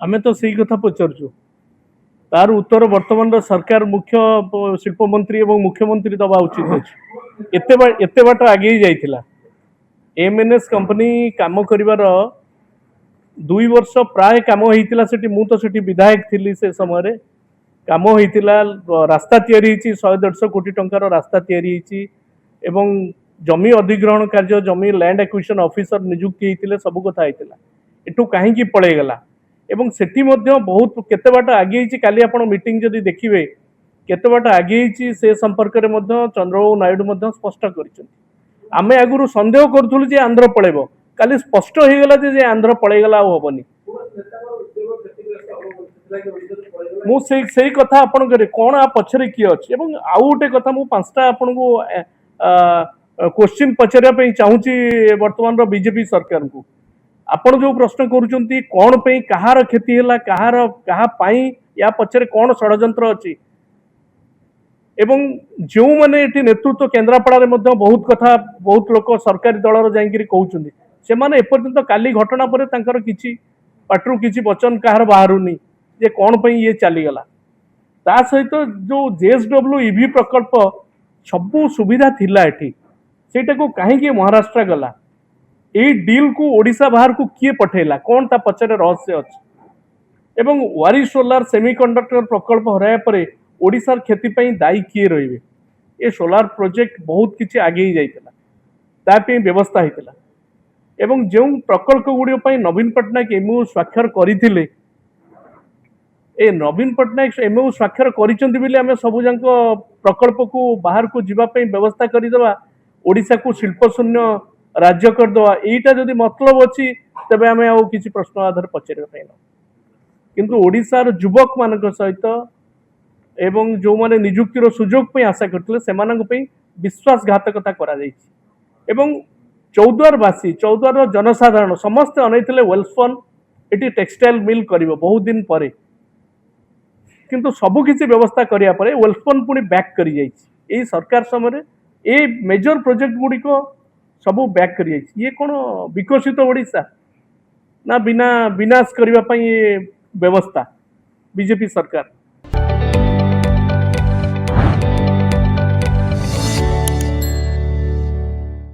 आमे तो सही कथा पचारछु तार उत्तर वर्तमान सरकार मुख्य शिल्प मंत्री एवं मुख्यमंत्री दबा उचित अछि एते बाट आगे ही जाइथिला एमएनएस कंपनी काम करिवार 2 वर्ष प्राय काम होइतिला सेठी मु तो सेठी विधायक थिली से समय रे काम होइतिला रास्ता तयारी हिची 100-150 कोटी टंकार रास्ता तयारी हिची एवं जमी अधिग्रहण कार्य जमी लैंड एक्विजिशन ऑफिसर नियुक्ति हेतिले सब कथा हेतिला एठू काहे की पळे गेला एवं सेठी मध्य बहुत केते बाट आगे हिची काली आपण मीटिंग जदी देखिबे केते बाट आगे हिची से संपर्क रे मध्य चंद्रबाबू नायडू मध्य स्पष्ट करिसथि आमे आगुरु संदेह करथुलु जे आंध्र पळेबो काली स्पष्ट हो गला जे आंध्र पळे गला होबनी मु सेही कथा आपण करे कोन आ पछरे की अछि एवं आउ गोटे कथा मु पांचटा आपण को क्वेश्चन पचरिया पे चाहूची वर्तमान रो बीजेपी सरकार को आपण जो प्रश्न करूचंती कोन पे कहार क्षति हैला कहा पाई या पछरे कोन षडयंत्र अछि एवं जो माने एठी नेतृत्व केन्द्रापड़ा रे मध्य बहुत कथा बहुत लोक सरकारी दलर जाइकिरी कहउचंती से माने एपर्यंत काली घटना परे तांकर किछि पाटरू किछि वचन कहार बाहरुनी जे कोन पे ये चली गला ता सहित जो जेएसडब्ल्यू ईवी प्रकल्प सब सुविधा थिला एठी सेटा को काहे कि महाराष्ट्र गला ए डील को ओडिसा बाहर को किए पठेला कोन ता पछरे रहस्य अछि एवं वारी सोलार सेमीकंडक्टर प्रकल्प हराया परे ओडिसार खेती पई दायी किए रहिबे ए सोलार प्रोजेक्ट बहुत किछि आगे ही जाइतला ता पे व्यवस्था हितला एवं जो प्रकल्प गुडी पई नवीन पटनायक एमओ स्वाक्षर करिथिले ए नवीन पटनायक एमओ स्वाक्षर करिसंती बिले हमें सब जंक प्रकल्प को बाहर को जीवा पई व्यवस्था करि देबा ओडिसा को शिल्प शून्य राज्य कर दवा एटा जदी मतलब अछि तबे हमें आ किछि प्रश्न आधार पचरिबा पई न किंतु ओडिसार युवक मानक सहित एवं जो माने नियुक्तिर सुजोग पे आशा करथिले सेमानक पे विश्वासघातकता करा जायछि एवं चौद्वारवासी चौद्वार जनसाधारण समस्त अनैथिले वेल्सफोन एटी टेक्सटाइल मिल करिवो बहुत दिन परे किंतु सब किछि व्यवस्था करिया परे वेल्सफोन पुनी बैक करि जायछि एई सरकार समय रे ए मेजर प्रोजेक्ट गुडी को सब बैक करि जायछि ये कोन विकसित ओडिसा ना बिना विनाश करिवा पई व्यवस्था बीजेपी सरकार